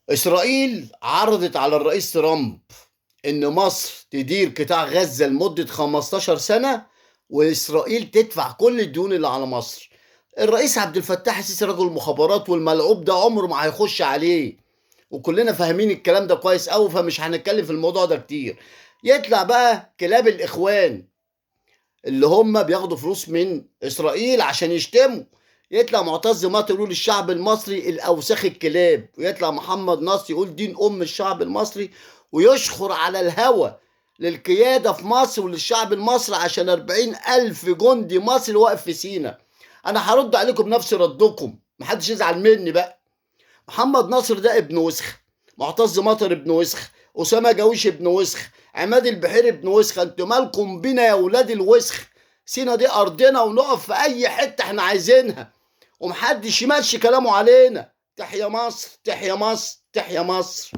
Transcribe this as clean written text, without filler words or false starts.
إسرائيل عرضت على الرئيس ترامب إن مصر تدير قطاع غزة لمدة 15 سنة، وإسرائيل تدفع كل الديون اللي على مصر. الرئيس عبد الفتاح السيسي رجل مخابرات، والملعوب ده عمره ما هيخش عليه، وكلنا فاهمين الكلام ده كويس قوي، فمش هنتكلم في الموضوع ده كتير. يطلع بقى كلاب الإخوان اللي هم بياخدوا فلوس من إسرائيل عشان يشتموا. يطلع معتز مطر يقول الشعب المصري الأوساخ الكلاب، ويطلع محمد نصر يقول دين أم الشعب المصري، ويشخر على الهوى للقيادة في مصر وللشعب المصري عشان 40,000 جندي مصري واقف في سينا. أنا هرد عليكم بنفس ردكم، محدش يزعل مني بقى. محمد ناصر ده ابن وسخ، معتز مطر ابن وسخ، أسامة جويش ابن وسخ، عماد البحيري ابن وسخ. انتوا مالكم بينا يا ولاد الوسخ؟ سينا دي أرضنا، ونقف في أي حتة احنا عايزينها، ومحدش يمشي كلامه علينا. تحيا مصر، تحيا مصر، تحيا مصر.